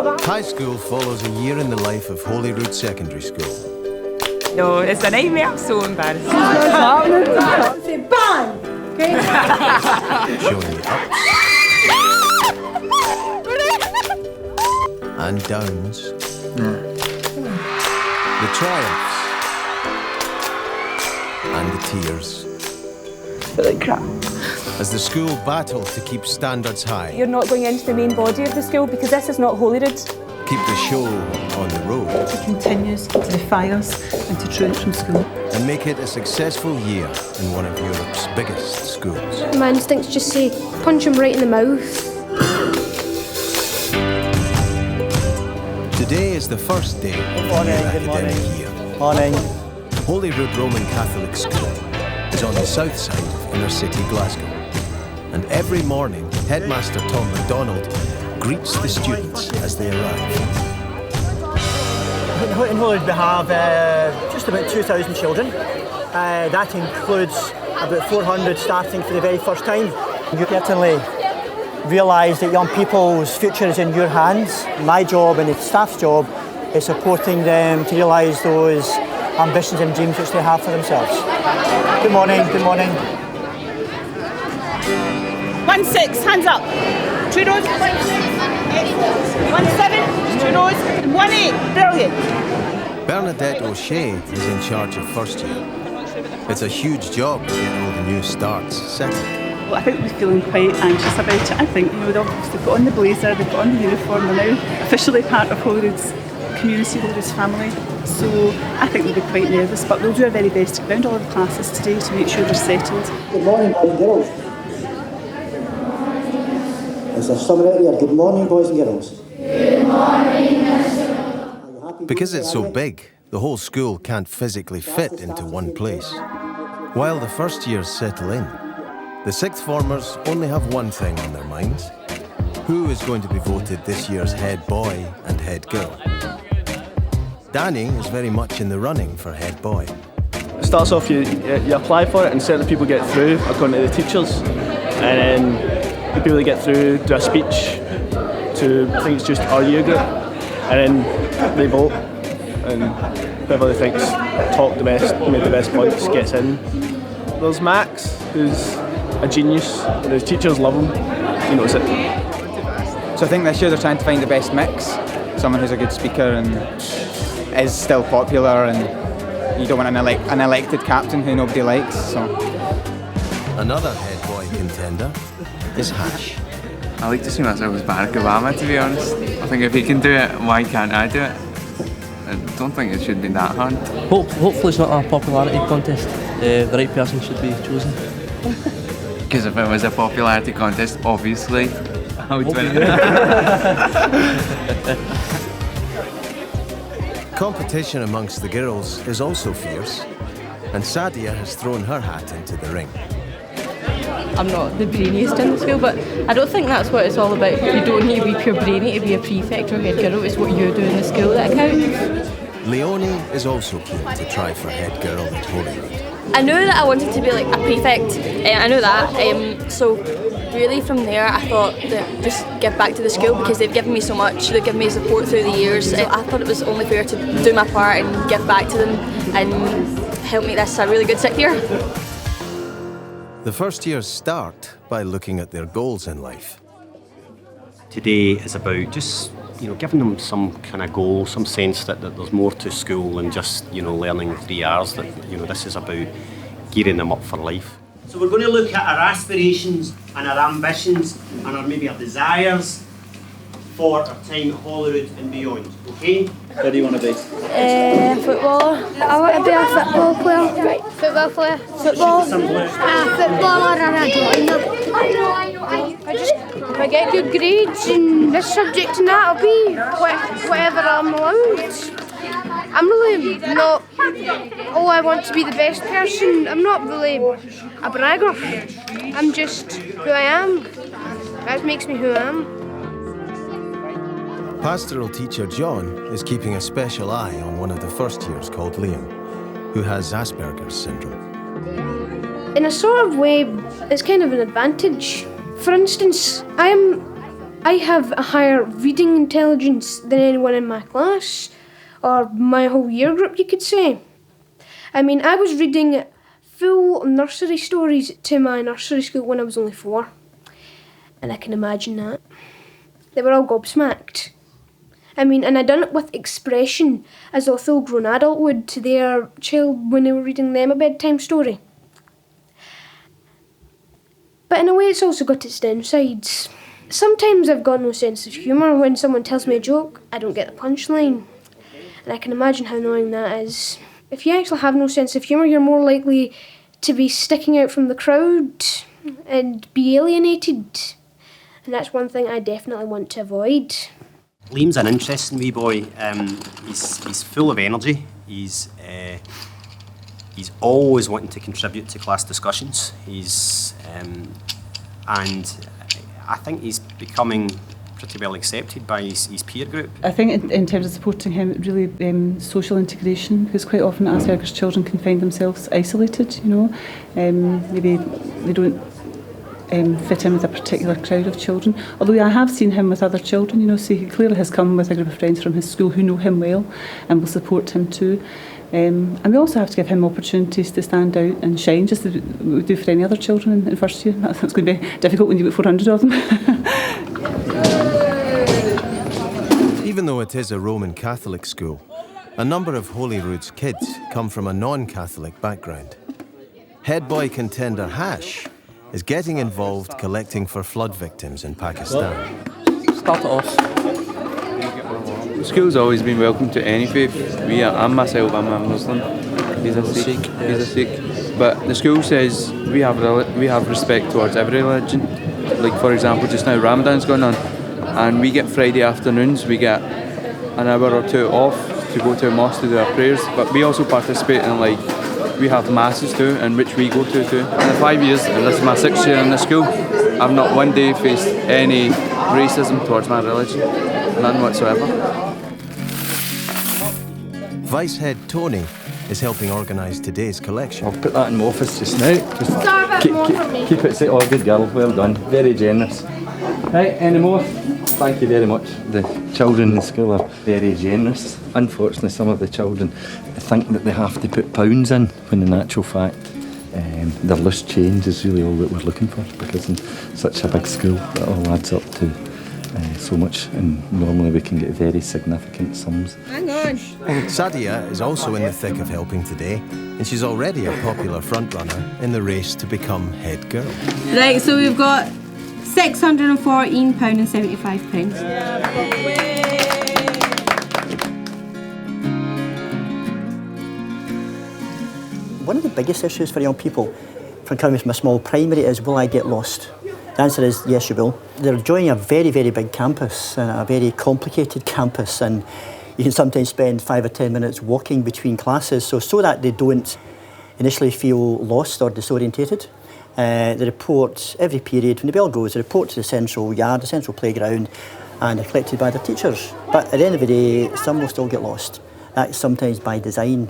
High school follows a year in the life of Holyrood Secondary School. No, it's a nightmare. I'm so embarrassed. Say bang! Okay? Showing the ups and downs, the triumphs and the tears. I feel like crap. As the school battle to keep standards high, You're not going into the main body of the school because this is not Holyrood. keep the show on the road, He continues to defy us and to truant from school. and make it a successful year in one of Europe's biggest schools. My instincts just say, punch him right in the mouth. Today is the first day of the new academic year. Morning. Holyrood Roman Catholic School is on the south side of inner city Glasgow. And every morning, Headmaster Tom MacDonald greets the students as they arrive. In Holyrood we have just about 2,000 children. That includes about 400 starting for the very first time. You certainly realise that young people's future is in your hands. My job and the staff's job is supporting them to realise those ambitions and dreams which they have for themselves. Good morning, good morning. 1-6, hands up. 2 rows. 1-7, 2 rows. 1-8, brilliant. Bernadette O'Shea is in charge of first year. It's a huge job to get all the new starts settled. Well, I think we're feeling quite anxious about it. I think, they've obviously put on the blazer, they've put on the uniform, they're now officially part of Holyrood's community, Holyrood's family. So I think we'll be quite nervous, but we'll do our very best to go round all of the classes today to make sure they're settled. Good morning, boys and girls. Is there someone out there? Good morning, boys and girls. Good morning, Mr. Because it's so big, the whole school can't physically fit into one place. While the first years settle in, the sixth formers only have one thing on their minds: who is going to be voted this year's head boy and head girl? Danny is very much in the running for head boy. It starts off, you apply for it and certain people get through according to the teachers, and then the people that get through do a speech to, I think it's just our year group, and then they vote, and whoever they think's talked the best, made the best points gets in. There's Max, who's a genius, and the teachers love him, he knows it. So I think this year they're trying to find the best mix, someone who's a good speaker and is still popular, and you don't want an elected captain who nobody likes. So Another head boy contender is Hash. I like to see myself as Barack Obama, to be honest. I think if he can do it, why can't I do it? I don't think it should be that hard. Hopefully it's not a popularity contest. The right person should be chosen. Because if it was a popularity contest, obviously, I would win it. Competition amongst the girls is also fierce, and Sadia has thrown her hat into the ring. I'm not the brainiest in the school, but I don't think that's what it's all about. You don't need to be pure brainy to be a prefect or head girl. It's what you do in the school that counts. Leonie is also keen to try for head girl at Holyrood. I knew that I wanted to be like a prefect. I knew that. So really from there I thought that just give back to the school because they've given me so much. They've given me support through the years. So I thought it was only fair to do my part and give back to them and help make this a really good sixth year. The first years start by looking at their goals in life. Today is about just giving them some kind of goal, some sense that there's more to school than just learning 3 hours. That this is about gearing them up for life. So we're going to look at our aspirations and our ambitions and maybe our desires for our time at Holyrood and beyond. Okay? Where do you want to be? Footballer. I want to be a football player. Right. Football player. Football. Footballer and a joiner. If I get good grades in this subject and that, I'll be whatever I'm allowed. I'm really not, I want to be the best person. I'm not really a bragger. I'm just who I am. That makes me who I am. Pastoral teacher John is keeping a special eye on one of the first years called Liam, who has Asperger's syndrome. In a sort of way, it's kind of an advantage. For instance, I'm I have a higher reading intelligence than anyone in my class, or my whole year group, you could say. I mean, I was reading full nursery stories to my nursery school when I was only 4. And I can imagine that. They were all gobsmacked. I mean, and I done it with expression, as a full-grown adult would to their child when they were reading them a bedtime story. But in a way, it's also got its downsides. Sometimes I've got no sense of humour. When someone tells me a joke, I don't get the punchline. And I can imagine how annoying that is. If you actually have no sense of humour, you're more likely to be sticking out from the crowd and be alienated. And that's one thing I definitely want to avoid. Liam's an interesting wee boy. He's full of energy. He's always wanting to contribute to class discussions. And I think he's becoming pretty well accepted by his peer group. I think in terms of supporting him, really social integration, because quite often Asperger's children can find themselves isolated, maybe they don't fit in with a particular crowd of children. Although I have seen him with other children, so he clearly has come with a group of friends from his school who know him well and will support him too. And we also have to give him opportunities to stand out and shine, just as we do for any other children in first year. That's going to be difficult when you've got 400 of them. Even though it is a Roman Catholic school, a number of Holyrood's kids come from a non-Catholic background. Head boy contender Hash is getting involved collecting for flood victims in Pakistan. Start it off. The school's always been welcome to any faith. I'm myself, I'm a Muslim. He's a Sikh. But the school says we have respect towards every religion. Like for example, just now Ramadan's going on, and we get Friday afternoons, we get an hour or two off to go to a mosque to do our prayers. But we also participate in we have masses too, in which we go to too. In the 5 years, and this is my 6th year in the school, I've not one day faced any racism towards my religion, none whatsoever. Vice head Tony is helping organise today's collection. I'll put that in my office just now. Just keep it safe. Oh, good girl, well done. Very generous. Right, any more? Thank you very much. The children in the school are very generous. Unfortunately, some of the children think that they have to put pounds in, when in actual fact their loose change is really all that we're looking for, because in such a big school it all adds up to so much, and normally we can get very significant sums. Hang on. Sadia is also in the thick of helping today, and she's already a popular frontrunner in the race to become head girl. Right, so we've got £614.75. One of the biggest issues for young people from coming from a small primary is, will I get lost? The answer is yes, you will. They're joining a very, very big campus, a very complicated campus, and you can sometimes spend 5 or 10 minutes walking between classes, so that they don't initially feel lost or disorientated. They report every period, when the bell goes, they report to the central yard, the central playground, and they're collected by their teachers. But at the end of the day, some will still get lost. That's sometimes by design,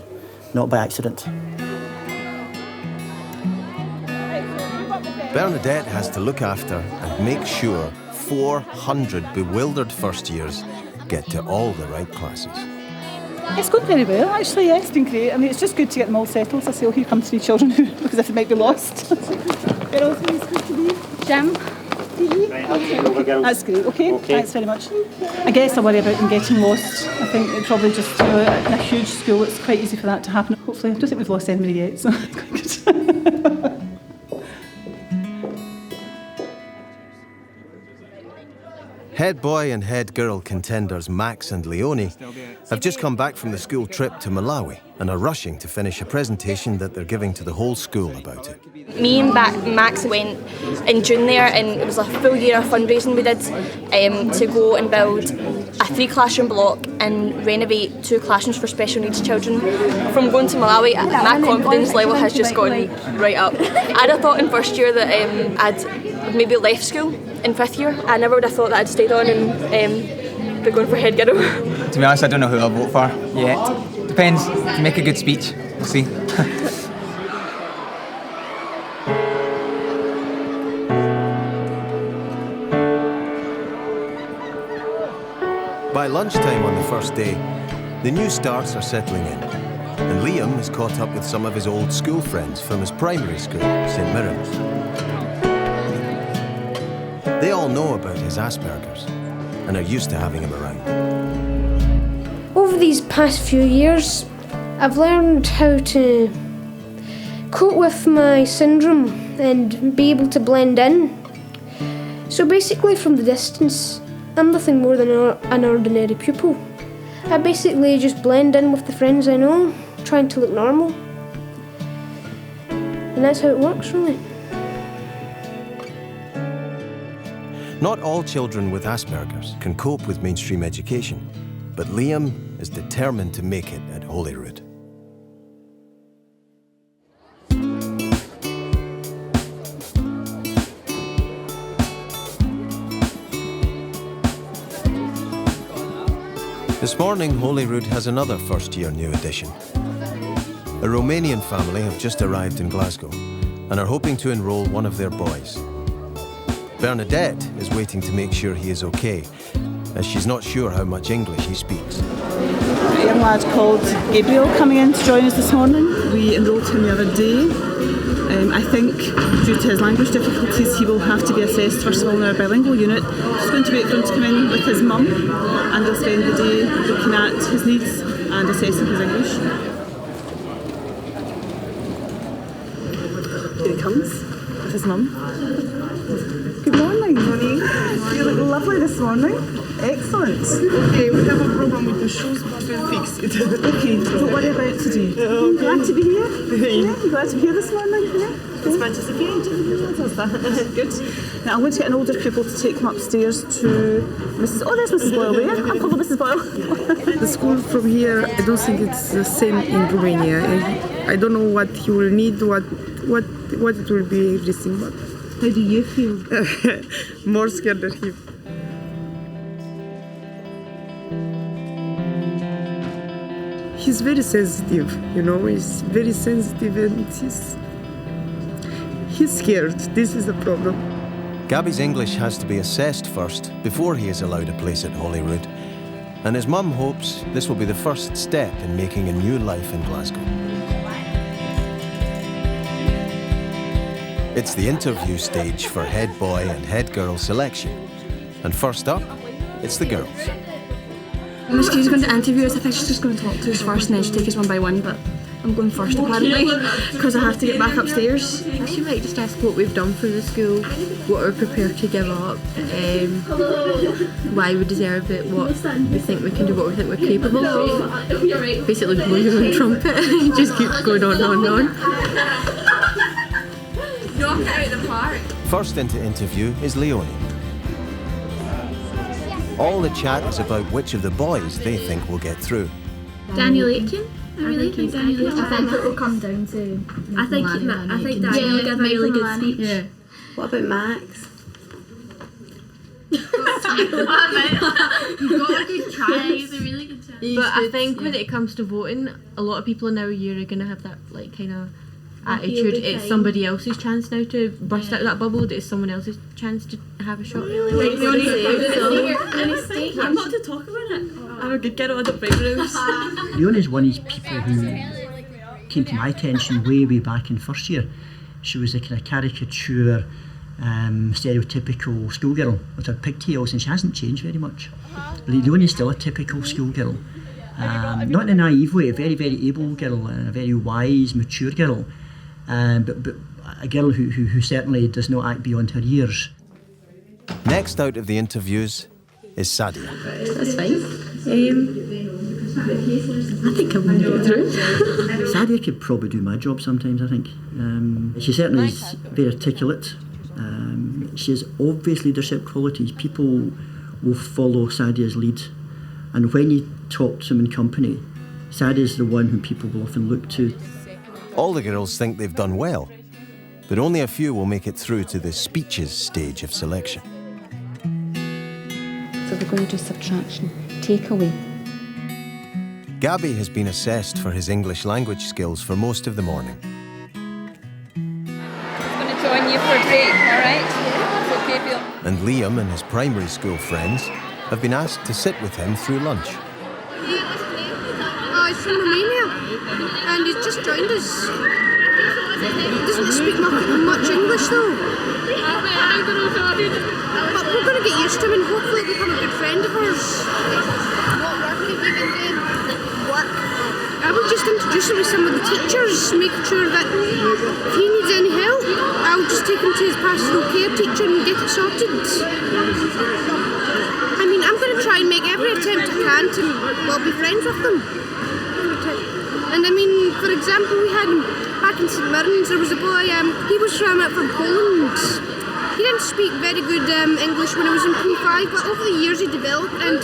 not by accident. Bernadette has to look after and make sure 400 bewildered first years get to all the right classes. It's going very well, actually, yeah, it's been great. I mean, it's just good to get them all settled. I say, oh, here come 3 children who look as if they might be lost. Girls, it's good to be. Jam? That's great, okay. Thanks very much. I guess I worry about them getting lost. I think it probably just, in a huge school, it's quite easy for that to happen. Hopefully, I don't think we've lost anybody yet, so it's quite good. Head boy and head girl contenders Max and Leonie have just come back from the school trip to Malawi and are rushing to finish a presentation that they're giving to the whole school about it. Me and Max went in June there, and it was a full year of fundraising we did to go and build a 3-classroom block and renovate 2 classrooms for special needs children. From going to Malawi, my confidence level has just gone right up. I'd have thought in first year that I'd maybe left school in 5th year. I never would have thought that I'd stayed on and be going for head girl. To be honest, I don't know who I'll vote for yet. Depends. If you make a good speech, we'll see. By lunchtime on the first day, the new starts are settling in, and Liam is caught up with some of his old school friends from his primary school, St Mirren's. They all know about his Asperger's and are used to having him around. Over these past few years, I've learned how to cope with my syndrome and be able to blend in. So basically, from the distance, I'm nothing more than an ordinary pupil. I basically just blend in with the friends I know, trying to look normal. And that's how it works, really. Not all children with Asperger's can cope with mainstream education, but Liam is determined to make it at Holyrood. This morning, Holyrood has another first-year new addition. A Romanian family have just arrived in Glasgow and are hoping to enrol one of their boys. Bernadette is waiting to make sure he is okay, as she's not sure how much English he speaks. A young lad called Gabriel coming in to join us this morning. We enrolled him the other day. I think due to his language difficulties he will have to be assessed first of all in our bilingual unit. Just going to wait for him to come in with his mum and they'll spend the day looking at his needs and assessing his English. Here he comes with his mum. Good morning, honey. You look lovely this morning. Excellent. Okay, we have a problem with the shoes, but we'll fix it. Okay, don't worry about today. Okay. Glad to be here? Yeah, glad to be here this morning. Yeah. It's participating. Good. Now I'm going to get an older pupil to take him upstairs to Mrs. Oh, there's Mrs. Boyle there. I'll call Mrs. Boyle. The school from here, I don't think it's the same in Romania. I don't know what he will need, what it will be, everything. But how do you feel? More scared than him. He's very sensitive, he's very sensitive and he's scared. This is the problem. Gabby's English has to be assessed first before he is allowed a place at Holyrood, and his mum hopes this will be the first step in making a new life in Glasgow. It's the interview stage for head boy and head girl selection, and first up, it's the girls. She's going to interview us. I think she's just going to talk to us first and then she'll take us one by one, but I'm going first apparently because I have to get back upstairs. She might just ask what we've done for the school, what we're prepared to give up, why we deserve it, what we think we can do, what we think we're capable of. Basically blowing your own trumpet. Just keeps going on and on. Knock it out of the park. First into interview is Leonie. All the chat is about which of the boys they think will get through. Daniel Aitken. I really think Daniel Aitken. I think it will come down to I think Daniel will give a really good speech. Yeah. What about Max? You've got a good try. He's a really good try. But I think when it comes to voting, a lot of people in our year are going to have that kind of attitude. It's somebody else's chance now to burst out of that bubble. It's someone else's chance to have a shot. I'm not to talk about it. I'm a good girl. I don't break rules. Leonie's one of these people who came to my attention way back in first year. She was a kind of caricature, stereotypical schoolgirl with her pigtails, and she hasn't changed very much. Leonie's still a typical schoolgirl. Not in a naive way, a very, very able girl and a very wise, mature girl. But a girl who certainly does not act beyond her years. Next out of the interviews is Sadia. That's fine. I think I'm going to get through. Sadia could probably do my job sometimes, I think. She certainly is very articulate. She has obvious leadership qualities. People will follow Sadia's lead. And when you talk to them in company, Sadia is the one who people will often look to. All the girls think they've done well, but only a few will make it through to the speeches stage of selection. So we're going to do subtraction, take away. Gabby has been assessed for his English language skills for most of the morning. I'm going to join you for a break, all right? It's okay, Bill. And Liam and his primary school friends have been asked to sit with him through lunch. Oh, he's from Romania, and he's just joined us. He doesn't speak much English though. But we're going to get used to him and hopefully become a good friend of ours. What work have you been doing? Work? I will just introduce him to some of the teachers, make sure that if he needs any help, I'll just take him to his pastoral care teacher and get it sorted. I mean, I'm going to try and make every attempt I can to, well, be friends with them. And I mean, for example, we had back in St Mirren's, there was a boy, he was from Poland. He didn't speak very good English when he was in P5, but over the years he developed, and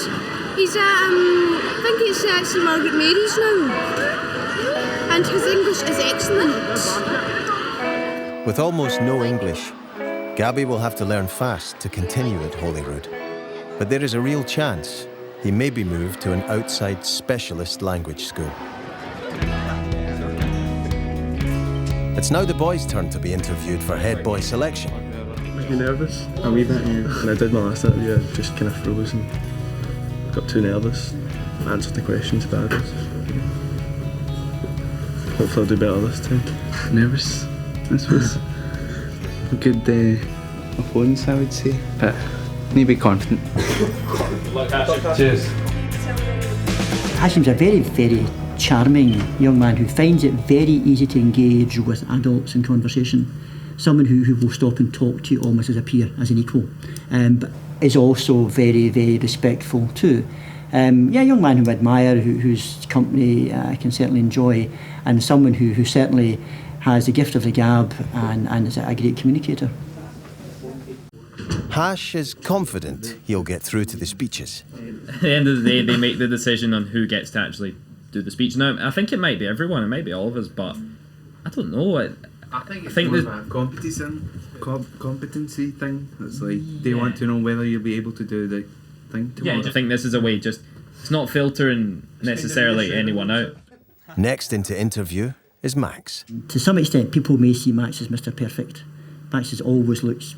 he's at, I think it's at St Margaret Mary's now. And his English is excellent. With almost no English, Gabby will have to learn fast to continue at Holyrood. But there is a real chance he may be moved to an outside specialist language school. It's now the boys' turn to be interviewed for head boy selection. Make me nervous, a wee bit. When I did my last interview, I just kind of froze and got too nervous. I answered the questions bad. Hopefully I'll do better this time. Nervous, I suppose. Good opponents, I would say, but need to be confident. Cheers. Hashim's a very, very charming young man who finds it very easy to engage with adults in conversation. Someone who will stop and talk to you almost as a peer, as an equal, but is also very, very respectful too. A young man who I admire, whose company I can certainly enjoy, and someone who certainly has the gift of the gab and is a great communicator. Hash is confident he'll get through to the speeches. At the end of the day, they make the decision on who gets to actually do the speech. Now, I think it might be everyone, it might be all of us, but I don't know. I think there's a competency thing. It's like they want to know whether you'll be able to do the thing tomorrow. Yeah, I think this is a way, just it's not filtering necessarily anyone out. Next into interview is Max. To some extent, people may see Max as Mr. Perfect. Max has always looks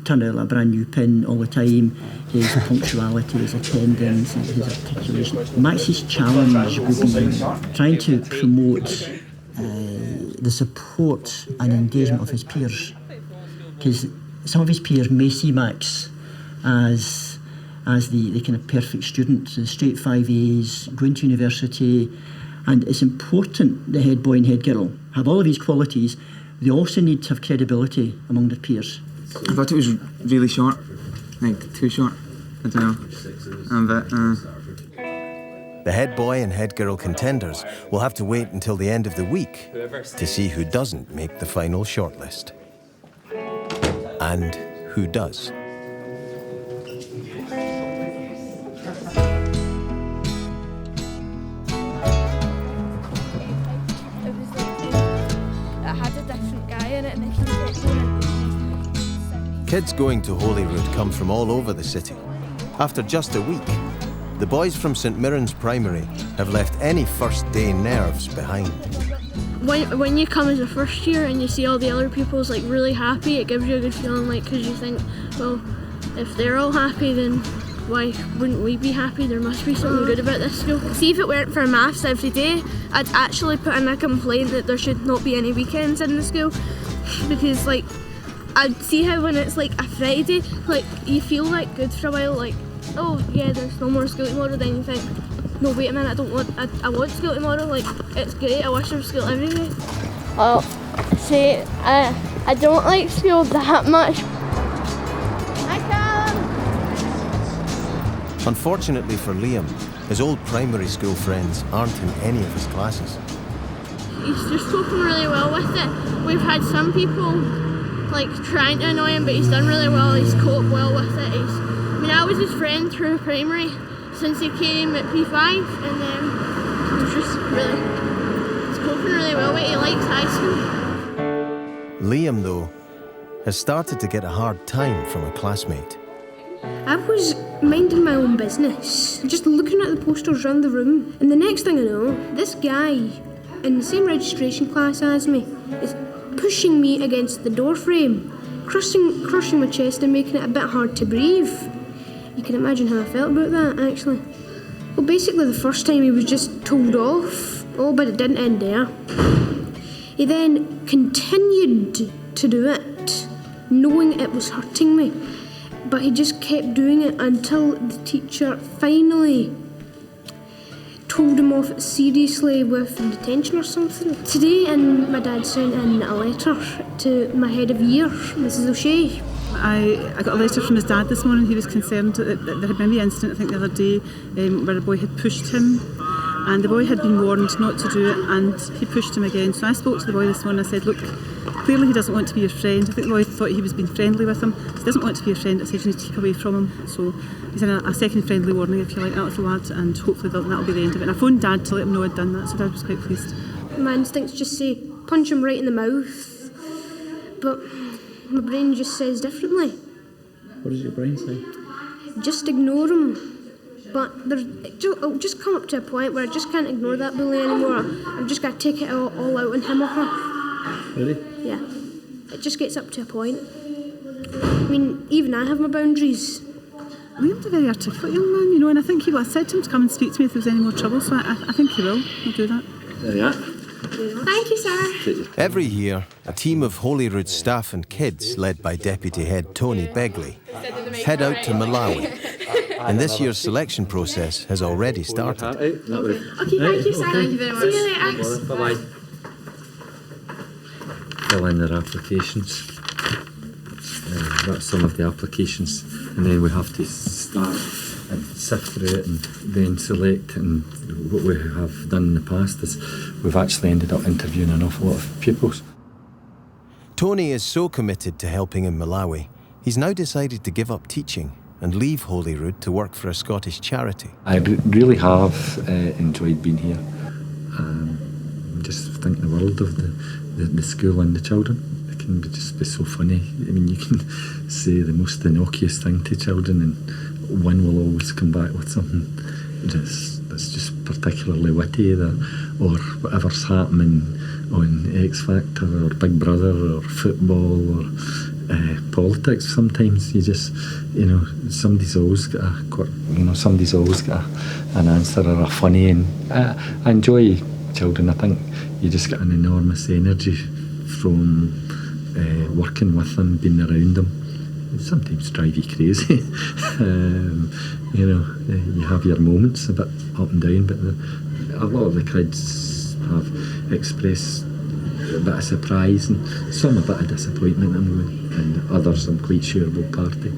turned out like a brand new pin all the time. His punctuality, his attendance, and his articulation. Max's challenge will be trying to promote the support and engagement of his peers, because some of his peers may see Max as the kind of perfect student, the straight 5 A's, going to university, and it's important the head boy and head girl have all of these qualities. They also need to have credibility among their peers. I thought it was really short, like too short. I don't know. The head boy and head girl contenders will have to wait until the end of the week to see who doesn't make the final shortlist. And who does. Kids going to Holyrood come from all over the city. After just a week, the boys from St Mirren's Primary have left any first day nerves behind. When you come as a first year and you see all the other pupils like really happy, it gives you a good feeling, like, because you think, well, if they're all happy, then why wouldn't we be happy? There must be something good about this school. See, if it weren't for maths every day, I'd actually put in a complaint that there should not be any weekends in the school, because like I'd see how when it's like a Friday, like you feel like good for a while, like, oh yeah, there's no more school tomorrow, then you think, no wait a minute, I want school tomorrow, like it's great, I wish there was school every day. Well, see, I don't like school that much. Unfortunately for Liam, his old primary school friends aren't in any of his classes. He's just coping really well with it. We've had some people like trying to annoy him, but he's done really well. He's coped well with it. I was his friend through primary since he came at P5, and he's coping really well with it. He likes high school. Liam, though, has started to get a hard time from a classmate. I was minding my own business, just looking at the posters around the room, and the next thing I know, this guy in the same registration class as me is pushing me against the door frame, crushing my chest and making it a bit hard to breathe. You can imagine how I felt about that, actually. Well, basically the first time he was just told off. Oh, but it didn't end there. He then continued to do it, knowing it was hurting me. But he just kept doing it until the teacher finally told him off seriously with detention or something. Today, and my dad sent in a letter to my head of year, Mrs. O'Shea. I got a letter from his dad this morning. He was concerned that there had been the incident, I think the other day, where a boy had pushed him, and the boy had been warned not to do it, and he pushed him again. So I spoke to the boy this morning. I said, look, clearly he doesn't want to be your friend. I think the boy thought he was being friendly with him. He doesn't want to be your friend. I said you need to keep away from him. So he's in a second friendly warning, if you like, that little lad, and hopefully that'll be the end of it. And I phoned Dad to let him know I'd done that, so Dad was quite pleased. My instincts just say, punch him right in the mouth. But my brain just says differently. What does your brain say? Just ignore him. But it'll just come up to a point where I just can't ignore that bully anymore. I'm just going to take it all out on him or her. Really? Yeah. It just gets up to a point. I mean, even I have my boundaries. Liam's a very articulate young man, you know, and I think I said to him to come and speak to me if there was any more trouble, so I think he will. He'll do that. There you are. Thank you, sir. Every year, a team of Holyrood staff and kids, led by Deputy Head Tony Begley, head out to Malawi. And this year's selection process has already started. Okay, thank you, sir. Thank you very much. See you later. Bye-bye. Fill in their applications. That's some of the applications. And then we have to start and sift through it and then select. And what we have done in the past is we've actually ended up interviewing an awful lot of pupils. Tony is so committed to helping in Malawi, he's now decided to give up teaching and leave Holyrood to work for a Scottish charity. I really have enjoyed being here. Just think the world of the school and the children. It can just be so funny. I mean, you can say the most innocuous thing to children and one will always come back with something that's just particularly witty, or whatever's happening on X Factor or Big Brother or football or politics. Sometimes you just, somebody's always got an answer or a funny, and I enjoy children. I think you just get an enormous energy from working with them, being around them. It sometimes drive you crazy. You have your moments a bit up and down, but a lot of the kids have expressed a bit of surprise and some a bit of disappointment, and others I'm quite sure will party.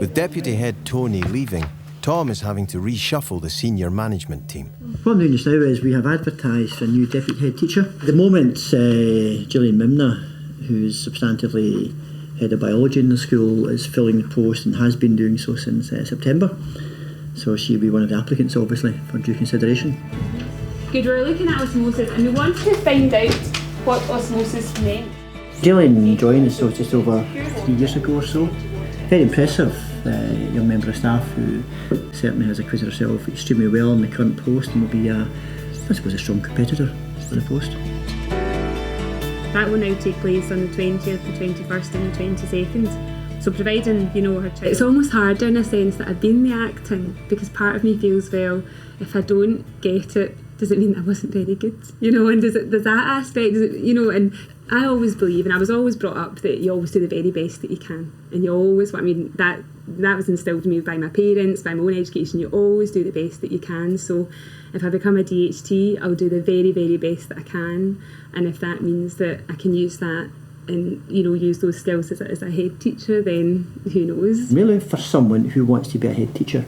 With Deputy Head Tony leaving, Tom is having to reshuffle the senior management team. What I'm doing just now is we have advertised for a new deputy head teacher. At the moment, Gillian Mimner, who's substantively head of biology in the school, is filling the post and has been doing so since September. So she'll be one of the applicants, obviously, for due consideration. Good, we're looking at osmosis and we wanted to find out what osmosis meant. Gillian joined us just over 3 years ago or so. Very impressive young member of staff who certainly has acquitted herself extremely well in the current post and will be, I suppose, a strong competitor for the post. That will now take place on the 20th, the 21st and the 22nd. So providing, her child... It's almost harder in a sense that I've been the acting, because part of me feels, well, if I don't get it, does it mean that I wasn't very good? And there's that aspect, and I always believe, and I was always brought up, that you always do the very best that you can. And you always, that was instilled in me by my parents, by my own education. You always do the best that you can. So if I become a DHT, I'll do the very, very best that I can. And if that means that I can use that and, use those skills as a head teacher, then who knows? Really, for someone who wants to be a head teacher,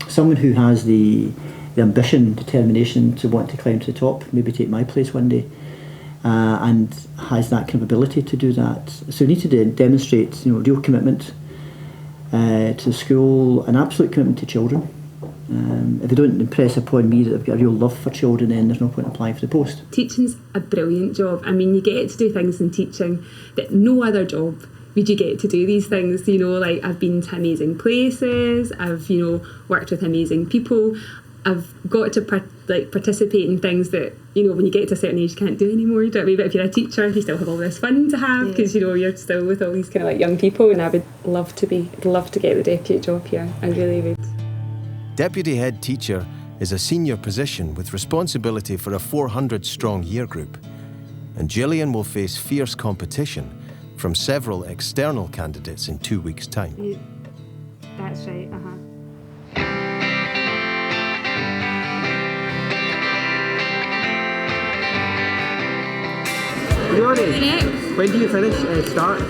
someone who has the ambition, determination to want to climb to the top, maybe take my place one day, and has that kind of ability to do that. So we need to demonstrate, real commitment to the school, an absolute commitment to children. If they don't impress upon me that they've got a real love for children, then there's no point applying for the post. Teaching's a brilliant job. I mean, you get to do things in teaching that no other job would you get to do these things. Like I've been to amazing places, I've, worked with amazing people, I've got to like participate in things that, you know, when you get to a certain age you can't do anymore. Do you know what I mean? But if you're a teacher, you still have all this fun to have because, you know, you're still with all these kind of like young people, and I would love to get the deputy job here. I really would. Deputy head teacher is a senior position with responsibility for a 400-strong year group. And Gillian will face fierce competition from several external candidates in 2 weeks' time. That's right, Leonie, when do you finish? Start?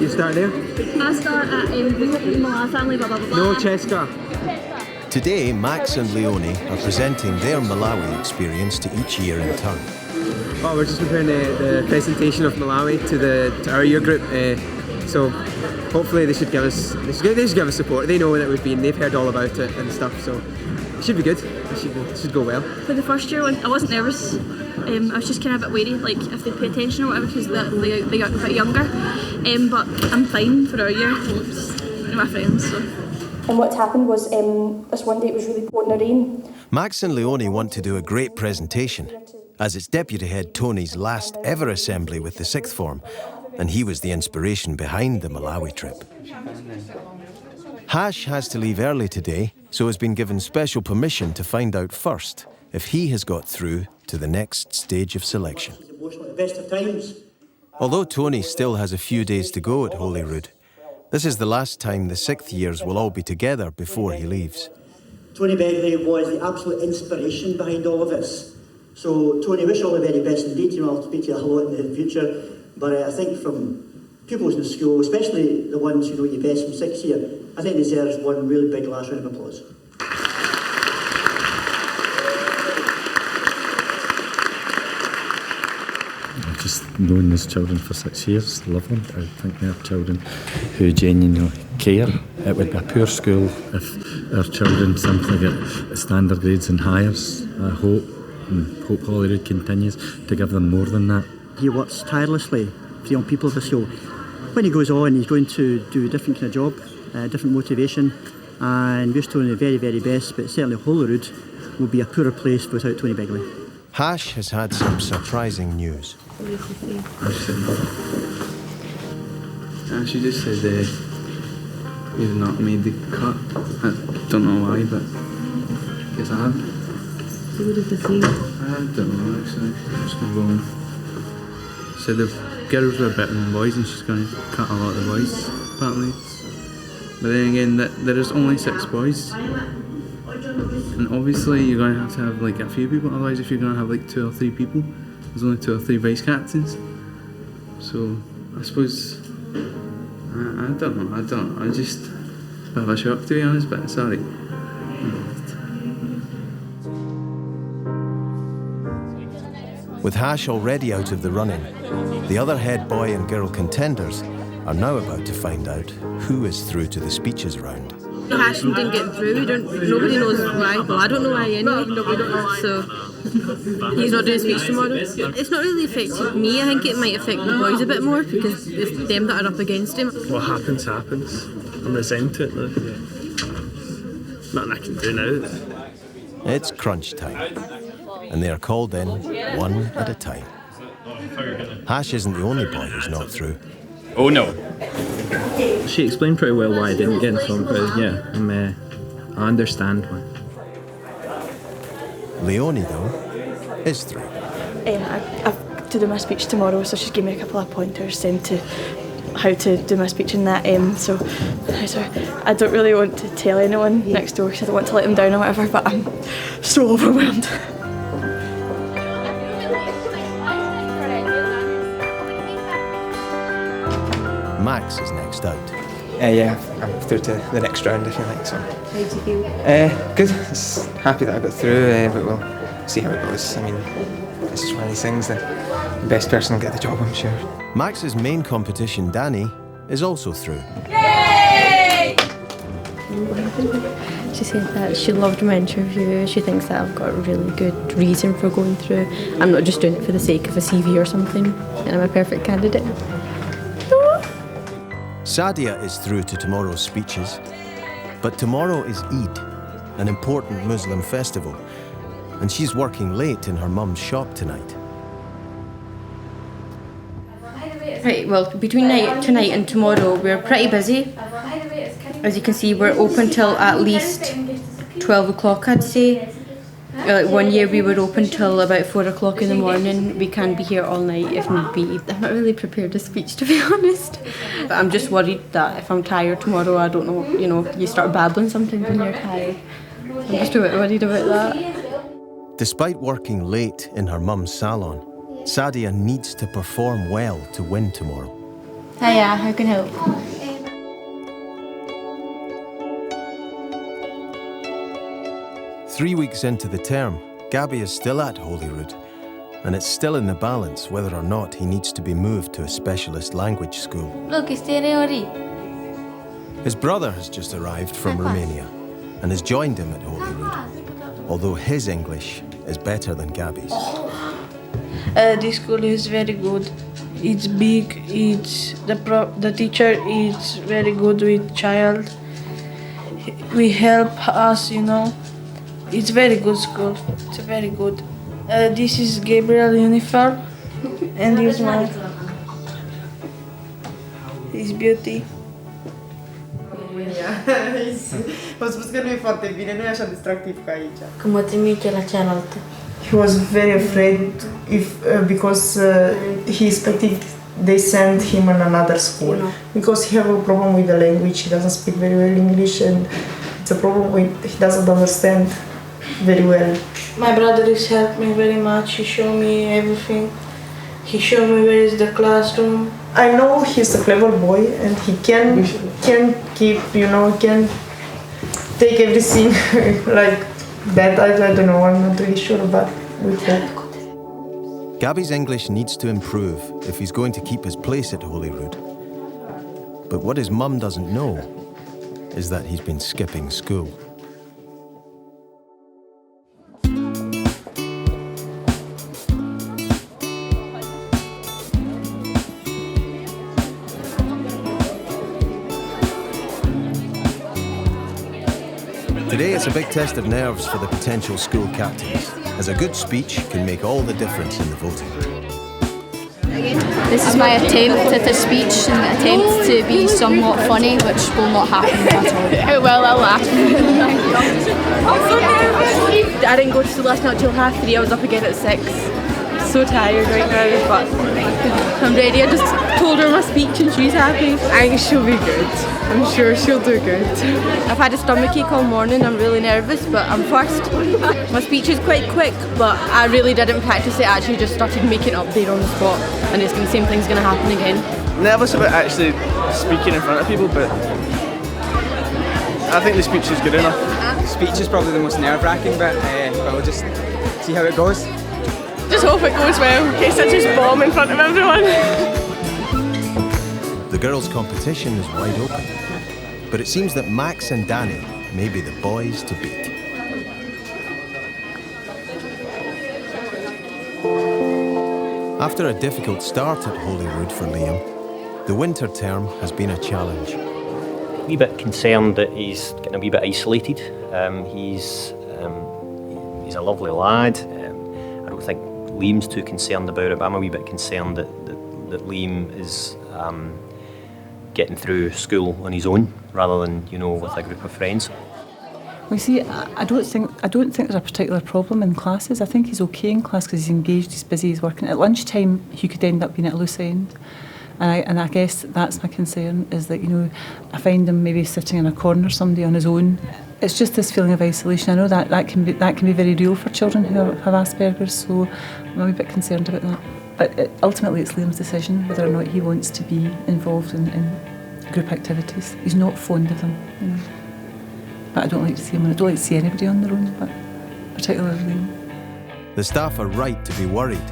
You start there? I start at Malawi family, blah blah blah. No, Cheska. Today, Max and Leonie are presenting their Malawi experience to each year in turn. Oh, we're just preparing the presentation of Malawi to our year group. So hopefully they should give us support. They know that we've been. They've heard all about it and stuff. So it should be good. It should go well. For the first year, I wasn't nervous. I was just kind of a bit wary, like if they pay attention or whatever, because they're a bit younger. But I'm fine for our year. They're my friends. So. And what happened was this one day it was really pouring the rain. Max and Leonie want to do a great presentation, as it's Deputy Head Tony's last ever assembly with the sixth form, and he was the inspiration behind the Malawi trip. Hash has to leave early today, so has been given special permission to find out first if he has got through to the next stage of selection. Although Tony still has a few days to go at Holyrood, this is the last time the sixth years will all be together before he leaves. Tony Begley was the absolute inspiration behind all of this. So, Tony, wish you all the very best indeed. You know, I'll speak to you a lot in the future. But I think from pupils in the school, especially the ones who know you best from sixth year, I think deserves one really big last round of applause. I've just known these children for 6 years, love them. I think they're children who genuinely care. It would be a poor school if our children simply get standard grades and hires. I hope Holyrood continues to give them more than that. He works tirelessly for young people of the school. When he goes on, he's going to do a different kind of job, different motivation, and we're still doing the very, very best, but certainly Holyrood will be a poorer place without Tony Begley. Hash has had some surprising news. She just said he's not made the cut. I don't know why, but I guess I have. So what did they say? I don't know actually. Just gonna go on. Said the girls were better than boys and she's going to cut a lot of the boys, apparently. But then again, there is only 6 boys. And obviously you're going to have like a few people, otherwise if you're going to have like 2 or 3 people, there's only 2 or 3 vice captains. So I suppose, I don't know, I'm just a bit of a shock to be honest, but sorry. With Hash already out of the running, the other head boy and girl contenders are now about to find out who is through to the speeches round. Hash didn't get through. Nobody knows why. Well, I don't know why anyway. So he's not doing a speech tomorrow. It's not really affected me. I think it might affect the boys a bit more because it's them that are up against him. What happens, happens. I'm resigned to it now. Nothing I can do now. It's crunch time, and they are called in one at a time. Hash isn't the only boy who's not through. Oh no. She explained pretty well why I didn't get in, so I understand why. Leonie, though, is through. I've to do my speech tomorrow, so she's given me a couple of pointers to how to do my speech in that. So I don't really want to tell anyone next door because I don't want to let them down or whatever, but I'm so overwhelmed. Max is next out. Yeah, I'm through to the next round if you like. So. How do you feel? Good. Just happy that I got through, but we'll see how it goes. I mean, it's just one of these things that the best person will get the job, I'm sure. Max's main competition, Danny, is also through. Yay! She said that she loved my interview. She thinks that I've got a really good reason for going through. I'm not just doing it for the sake of a CV or something, and I'm a perfect candidate. Sadia is through to tomorrow's speeches, but tomorrow is Eid, an important Muslim festival, and she's working late in her mum's shop tonight. Right, well, between tonight and tomorrow, we're pretty busy. As you can see, we're open till at least 12 o'clock, I'd say. Like one year we were open till about 4 o'clock in the morning. We can be here all night if need be. I'm not really prepared to speech, to be honest. But I'm just worried that if I'm tired tomorrow, I don't know, you start babbling sometimes when you're tired. I'm just a bit worried about that. Despite working late in her mum's salon, Sadia needs to perform well to win tomorrow. Hiya, how can I help? 3 weeks into the term, Gabby is still at Holyrood, and it's still in the balance whether or not he needs to be moved to a specialist language school. His brother has just arrived from Romania and has joined him at Holyrood, although his English is better than Gabby's. This school is very good. It's big. The teacher is very good with child. We help us, It's very good school. It's very good. This is Gabriel uniform, and here's his beauty. Ho spus că nu e foarte bine, nu e așa distractiv ca aici. Când mă trimite la cealaltă. He was very afraid because he expected they send him in another school because he have a problem with the language. He doesn't speak very well English, and it's a problem he doesn't understand very well. My brother has helped me very much. He showed me everything. He showed me where is the classroom. I know he's a clever boy and he can keep, can take everything like that. I don't know, I'm not really sure, but we hope. Gabby's English needs to improve if he's going to keep his place at Holyrood. But what his mum doesn't know is that he's been skipping school. Today it's a big test of nerves for the potential school captains, as a good speech can make all the difference in the voting. This is my attempt at a speech and attempt to be somewhat funny, which will not happen at all. How well I'll laugh. I didn't go to school last night till 3:30. I was up again at 6. So tired right now, but I'm ready. I just told her my speech and she's happy. I think she'll be good. I'm sure she'll do good. I've had a stomachache all morning. I'm really nervous, but I'm first. My speech is quite quick, but I really didn't practice it. I actually just started making it up there on the spot, and the same thing's going to happen again. Nervous about actually speaking in front of people, but I think the speech is good enough. Speech is probably the most nerve-wracking bit, but we'll just see how it goes. Just hope it goes well, in case I just bomb in front of everyone. The girls' competition is wide open, but it seems that Max and Danny may be the boys to beat. After a difficult start at Holyrood for Liam, the winter term has been a challenge. A wee bit concerned that he's getting a wee bit isolated. He's a lovely lad. I don't think Liam's too concerned about it, but I'm a wee bit concerned that Liam is getting through school on his own rather than, with a group of friends. Well, see, I don't think there's a particular problem in classes. I think he's okay in class because he's engaged, he's busy, he's working. At lunchtime, he could end up being at a loose end. And I guess that's my concern, is that, I find him maybe sitting in a corner, somebody on his own. It's just this feeling of isolation. I know that can be very real for children who have Asperger's, so I'm a wee bit concerned about that. But ultimately it's Liam's decision whether or not he wants to be involved in group activities. He's not fond of them, But I don't like to see him, and I don't like to see anybody on their own, but particularly Liam. The staff are right to be worried,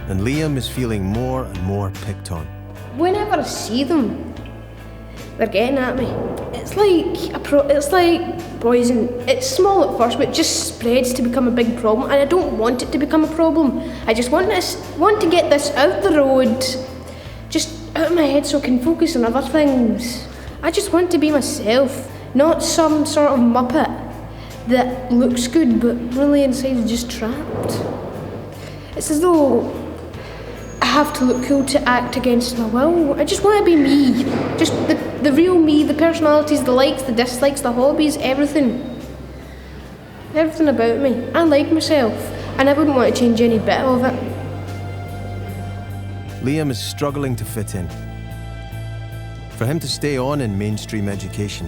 and Liam is feeling more and more picked on. Whenever I see them, they're getting at me. It's like poison. It's small at first, but it just spreads to become a big problem, and I don't want it to become a problem. I just want to get this out the road, just out of my head, so I can focus on other things. I just want to be myself, not some sort of muppet that looks good but really inside is just trapped. It's as though I have to look cool to act against my will. I just want to be me. Just the real me, the personalities, the likes, the dislikes, the hobbies, everything. Everything about me. I like myself and I wouldn't want to change any bit of it. Liam is struggling to fit in. For him to stay on in mainstream education,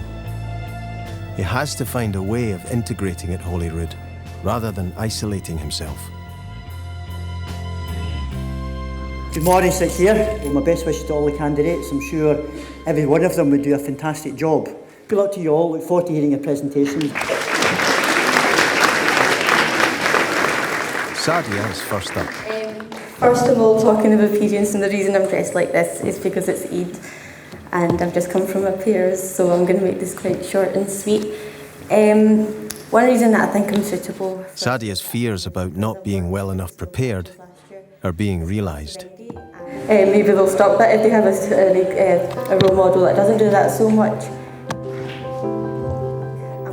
he has to find a way of integrating at Holyrood rather than isolating himself. Good morning, sixth year. Well, my best wishes to all the candidates. I'm sure every one of them would do a fantastic job. Good luck to you all. Look forward to hearing your presentations. Sadia is first up. First of all, talking of appearance, and the reason I'm dressed like this is because it's Eid and I've just come from my peers, so I'm going to make this quite short and sweet. One reason that I think I'm suitable... Sadia's fears about not being well enough prepared are being realised. Maybe they'll stop that if they have a role model that doesn't do that so much.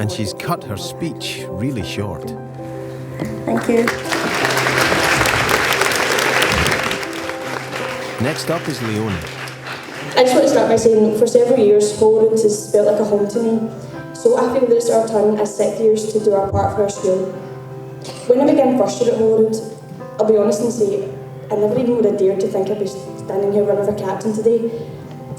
And she's cut her speech really short. Thank you. Next up is Leonie. I just want to start by saying, for several years, Holyrood has felt like a home to me. So I feel that it's our turn as sixth years to do our part for our school. When I began first year at Holyrood, I'll be honest and say, I never even would have dared to think I'd be standing here running for captain today.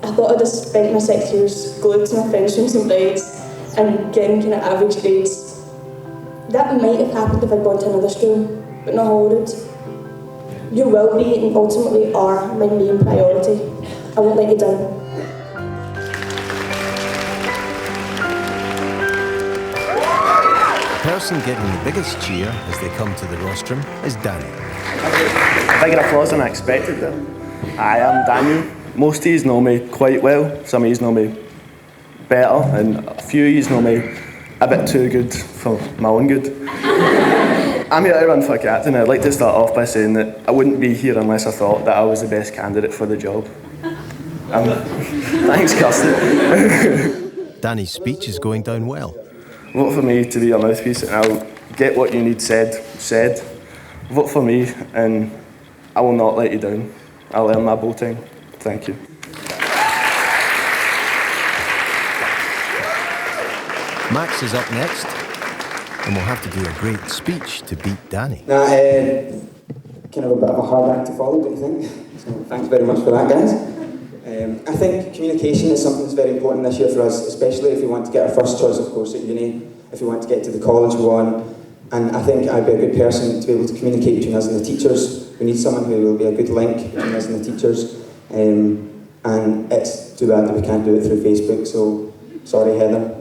I thought I'd have spent my 6 years glued to my French rooms and brides and getting kind of average grades. That might have happened if I'd gone to another school, but not Holyrood. Your well-being and ultimately are my main priority. I won't let you down. The person getting the biggest cheer as they come to the rostrum is Danny. Bigger applause than I expected there. I am Daniel. Most of you know me quite well, some of you know me better, and a few of you know me a bit too good for my own good. I'm here to run for captain. I'd like to start off by saying that I wouldn't be here unless I thought that I was the best candidate for the job. Thanks, Kirsten. Danny's speech is going down well. Vote for me to be your mouthpiece and I'll get what you need said. Vote for me and I will not let you down. I'll earn my bow time. Thank you. Max is up next and will have to do a great speech to beat Danny. Now, kind of a bit of a hard act to follow, don't you think? So thanks very much for that, guys. I think communication is something that's very important this year for us, especially if we want to get our first choice, of course, at uni, if we want to get to the college we want. And I think I'd be a good person to be able to communicate between us and the teachers. We need someone who will be a good link between us and the teachers. And it's too bad that we can't do it through Facebook, so sorry, Heather.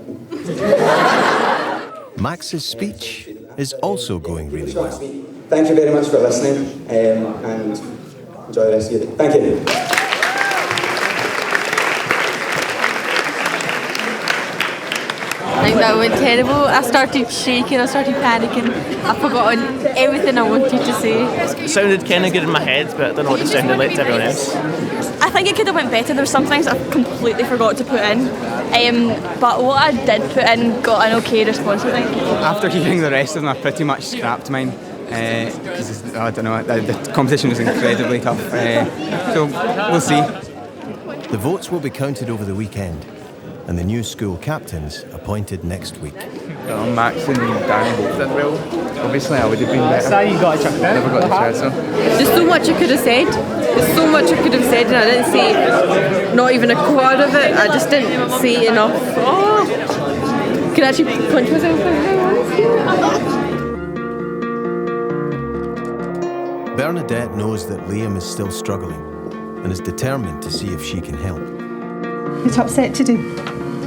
Max's speech is also going really well. Thank you very much for listening, and enjoy the rest of your day. Thank you. I think that went terrible. I started shaking, I started panicking. I've forgotten everything I wanted to say. It sounded kind of good in my head, but I don't know what it sounded like to everyone else. I think it could have went better. There were some things I completely forgot to put in. But what I did put in got an okay response, I think. After hearing the rest of them, I pretty much scrapped mine. Because I don't know, the competition was incredibly tough. So we'll see. The votes will be counted over the weekend, and the new school captains appointed next week. Max and Danny both did well. Obviously, I would have been better. Never got the chance, so. There's so much I could have said. There's so much I could have said, and I didn't say not even a quarter of it. I just didn't say enough. Oh, can I actually punch myself in Bernadette knows that Liam is still struggling and is determined to see if she can help. What's upset today?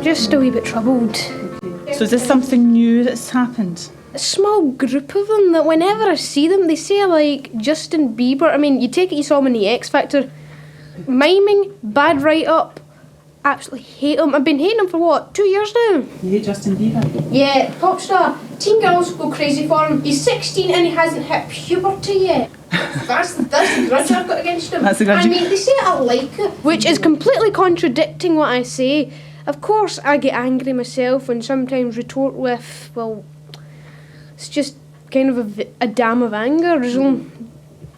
Just a wee bit troubled. So is this something new that's happened? A small group of them that whenever I see them, they say like Justin Bieber. I mean, you take it you saw him in the X Factor. Miming, bad write-up. Absolutely hate him. I've been hating him for what, 2 years now? You hate Justin Bieber? Yeah, pop star. Teen girls go crazy for him. He's 16 and he hasn't hit puberty yet. That's the grudge I've got against him. That's the grudge. I mean, they say I like it, which is completely contradicting what I say. Of course, I get angry myself and sometimes retort with, well, It's just kind of a dam of anger,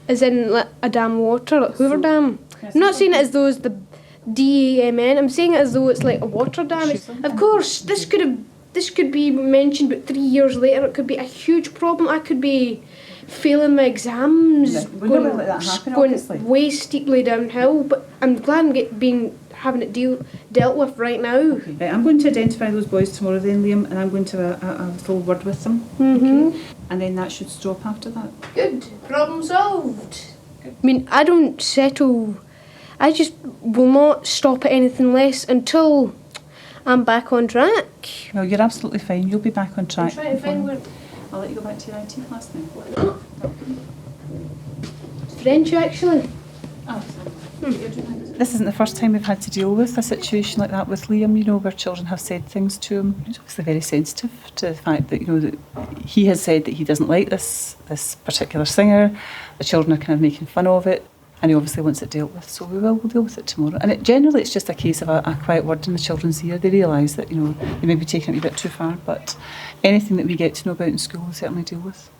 as in like a dam of water, like Hoover Dam. I'm not saying it as though it's the DAMN. I'm saying it as though it's like a water dam. Of course, this could be mentioned, but 3 years later, it could be a huge problem. I could be failing my exams, going way steeply downhill. But I'm glad I'm having it dealt with right now. Okay. I'm going to identify those boys tomorrow then, Liam, and I'm going to have a full word with them. Okay? And then that should stop after that. Good. Problem solved. I mean, I don't settle. I just will not stop at anything less until I'm back on track. Well, you're absolutely fine. You'll be back on track. I'm trying to find where... I'll let you go back to your IT class now. French, actually. This isn't the first time we've had to deal with a situation like that with Liam, you know, where children have said things to him. He's obviously very sensitive to the fact that, you know, that he has said that he doesn't like this particular singer. The children are kind of making fun of it, and he obviously wants it dealt with. So we'll deal with it tomorrow. And generally it's just a case of a quiet word in the children's ear. They realise that, you know, they may be taking it a bit too far, but anything that we get to know about in school we'll certainly deal with.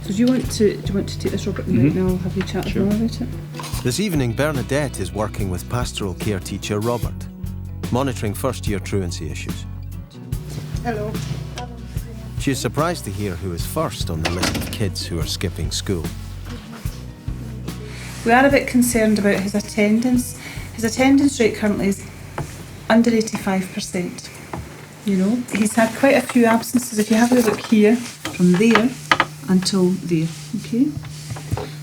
So do you want to take this, Robert, and I'll have you chat with more about it? This evening, Bernadette is working with pastoral care teacher Robert, monitoring first-year truancy issues. Hello. She is surprised to hear who is first on the list of kids who are skipping school. We are a bit concerned about his attendance. His attendance rate currently is under 85%. You know, he's had quite a few absences. If you have a look here, from there until there, okay?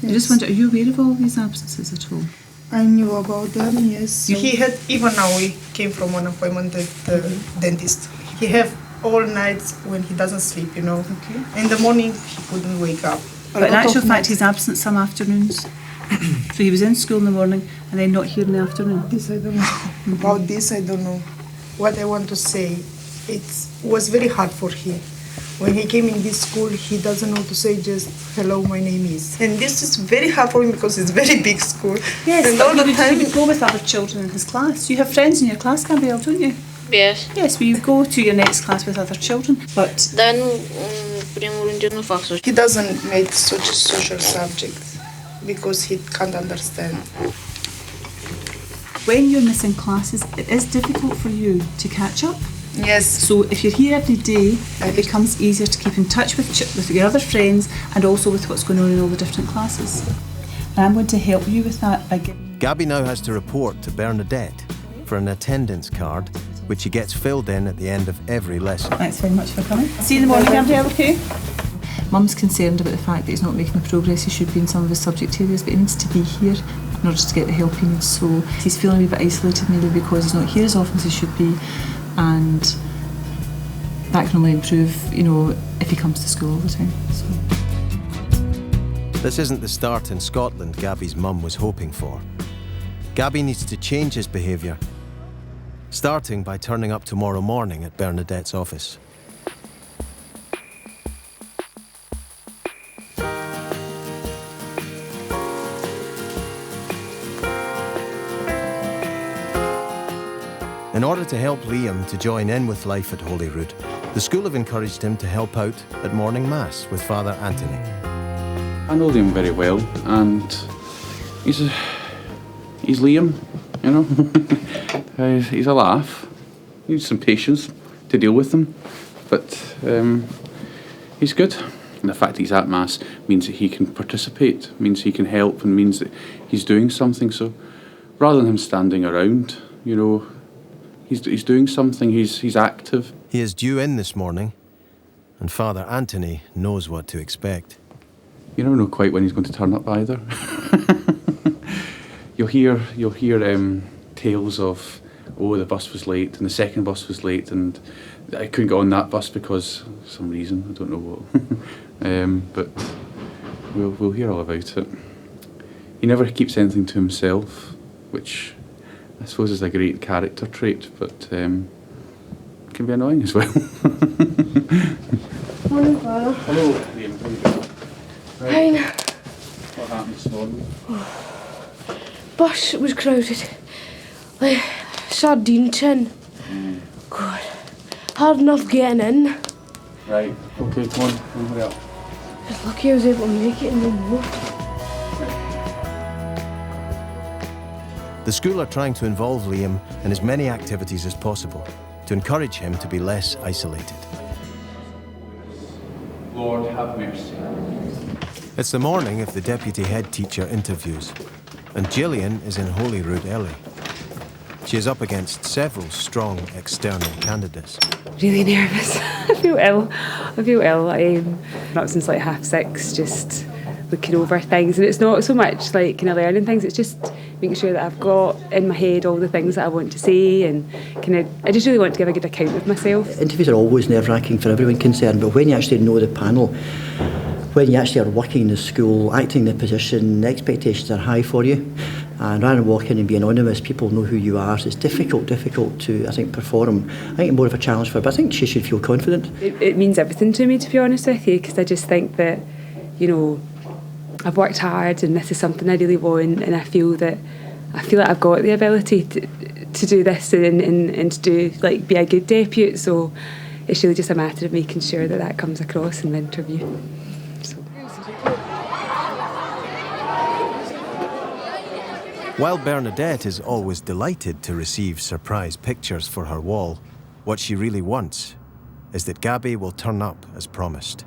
Yes. I just wonder, are you aware of all these absences at all? I knew about them, yes. He had, even now he came from an appointment with the dentist. He have all nights when he doesn't sleep, you know. Okay. In the morning he couldn't wake up. But in actual fact he's absent some afternoons. So he was in school in the morning and then not here in the afternoon. This I don't know. About this I don't know. What I want to say, it was very hard for him. When he came in this school, he doesn't know to say just, hello, my name is. And this is very hard for him because it's a very big school. Yes, and but all the time he would go with other children in his class. You have friends in your class, Gabrielle, don't you? Yes. Yes, well, you go to your next class with other children, but... Then, primul rând, eu nu fac social. He doesn't make such a social subject because he can't understand. When you're missing classes, it is difficult for you to catch up. Yes. So if you're here every day, it becomes easier to keep in touch with your other friends and also with what's going on in all the different classes. And I'm going to help you with that by giving... Gabby now has to report to Bernadette for an attendance card, which he gets filled in at the end of every lesson. Thanks very much for coming. See you in the morning, Gabrielle, okay? Mum's concerned about the fact that he's not making the progress he should be in some of his subject areas, but he needs to be here in order to get the help he needs. So he's feeling a wee bit isolated maybe because he's not here as often as he should be, and that can only improve, you know, if he comes to school all the time. So. This isn't the start in Scotland Gabby's mum was hoping for. Gabby needs to change his behaviour, starting by turning up tomorrow morning at Bernadette's office. In order to help Liam to join in with life at Holyrood, the school have encouraged him to help out at morning mass with Father Anthony. I know Liam very well, and he's Liam, you know. He's a laugh. He needs some patience to deal with him, but he's good. And the fact he's at mass means that he can participate, means he can help, and means that he's doing something. So rather than him standing around, you know, he's doing something, he's active. He is due in this morning, and Father Anthony knows what to expect. You never know quite when he's going to turn up either. You'll hear tales of, oh, the bus was late, and the second bus was late, and I couldn't get on that bus because of some reason, I don't know what. But we'll hear all about it. He never keeps anything to himself, which I suppose is a great character trait, but can be annoying as well. Morning, Father. Hello, Liam. How are you doing? Fine. What happened this morning? Bus was crowded. Like, sardine tin. God. Hard enough getting in. Right, okay, come on, hurry up. Just lucky I was able to make it and no more. The school are trying to involve Liam in as many activities as possible to encourage him to be less isolated. Lord, have mercy. It's the morning of the deputy head teacher interviews, and Gillian is in Holyrood early. She is up against several strong external candidates. Really nervous. I feel ill. I'm up since like 6:30, just looking over things, and it's not so much like kind of learning things, it's just making sure that I've got in my head all the things that I want to say, and I just really want to give a good account of myself. Interviews are always nerve-wracking for everyone concerned, but when you actually know the panel, when you actually are working in the school, acting the position, the expectations are high for you. And rather than walk in and be anonymous, people know who you are, so it's difficult to, I think, perform. I think more of a challenge for her, but I think she should feel confident. It means everything to me, to be honest with you, because I just think that, you know, I've worked hard and this is something I really want, and I feel like I've got the ability to do this and to do, like, be a good deputy, so it's really just a matter of making sure that that comes across in the interview. While Bernadette is always delighted to receive surprise pictures for her wall, what she really wants is that Gabby will turn up as promised.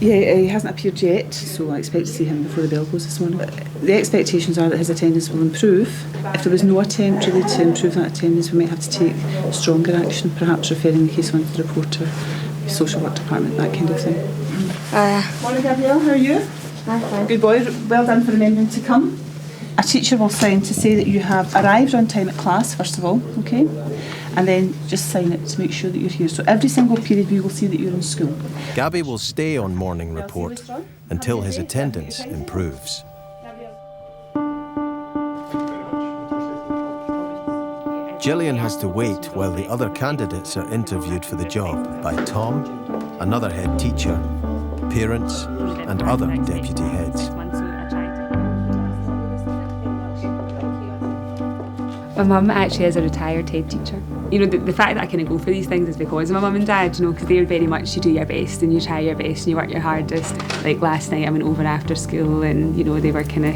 Yeah, he hasn't appeared yet, so I expect to see him before the bell goes this morning. The expectations are that his attendance will improve. If there was no attempt really to improve that attendance, we might have to take stronger action, perhaps referring the case on to the reporter, social work department, that kind of thing. Morning, Gabrielle, how are you? Fine. Good boy, well done for remembering to come. A teacher will sign to say that you have arrived on time at class, first of all, okay? And then just sign it to make sure that you're here. So every single period we will see that you're in school. Gabby will stay on morning report until his attendance improves. Gillian has to wait while the other candidates are interviewed for the job by Tom, another head teacher, parents, and other deputy heads. My mum actually is a retired head teacher. You know, the fact that I kind of go for these things is because of my mum and dad, you know, because they're very much, you do your best and you try your best and you work your hardest. Like last night I went over after school and, you know, they were kind of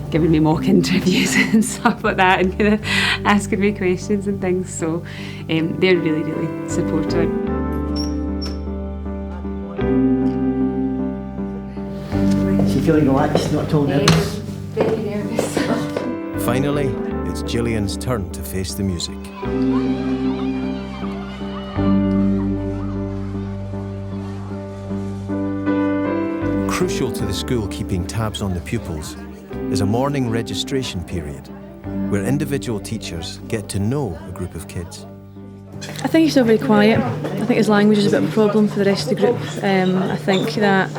giving me mock interviews and stuff like that and kind of asking me questions and things. So they're really, really supportive. Is she feeling relaxed, not at all nervous? Very nervous. Finally, it's Gillian's turn to face the music. Crucial to the school keeping tabs on the pupils is a morning registration period where individual teachers get to know a group of kids. I think he's still very quiet. I think his language is a bit of a problem for the rest of the group. I think that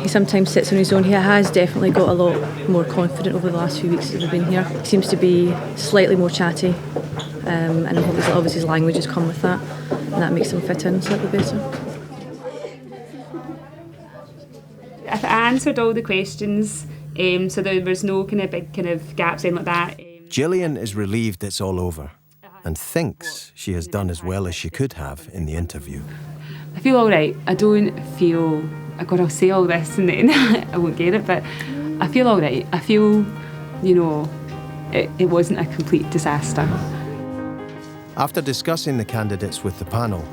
he sometimes sits on his own. He has definitely got a lot more confident over the last few weeks that we've been here. He seems to be slightly more chatty, and obviously his language has come with that, and that makes him fit in slightly better. I answered all the questions, so there was no kind of big kind of gaps in like that. Gillian is relieved it's all over and thinks she has done as well as she could have in the interview. I feel all right. I don't feel, God, I'll say all this and then I won't get it, but I feel all right. I feel, you know, it wasn't a complete disaster. After discussing the candidates with the panel,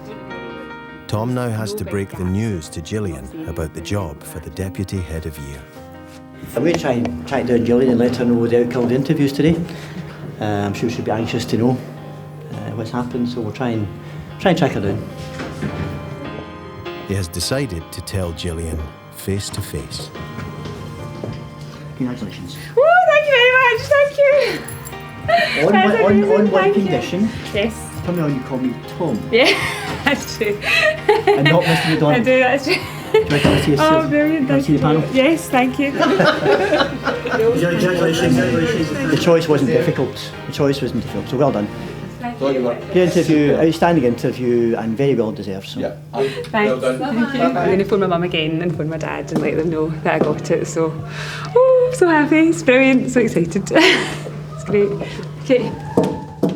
Tom now has to break the news to Gillian about the job for the Deputy Head of Year. I'm going to try and track down Gillian and let her know the outcome of the interviews today. I'm sure she'll be anxious to know what's happened, so we'll try and track her down. He has decided to tell Gillian face to face. Congratulations. Woo, thank you very much, thank you. On one condition. Yes. From now on you call me Tom. Yeah, that's true. And not Mr. McDonald. I do, that's true. Do you want to come and see us? Oh, brilliant, thank you. The panel? Yes, thank you. Congratulations. The choice wasn't difficult. So well done. Good interview, outstanding interview, and very well deserved. So. Yeah. Thanks. Well done. Thank you. I'm going to phone my mum again and phone my dad and let them know that I got it. So, I'm so happy. It's brilliant. So excited. It's great. Okay.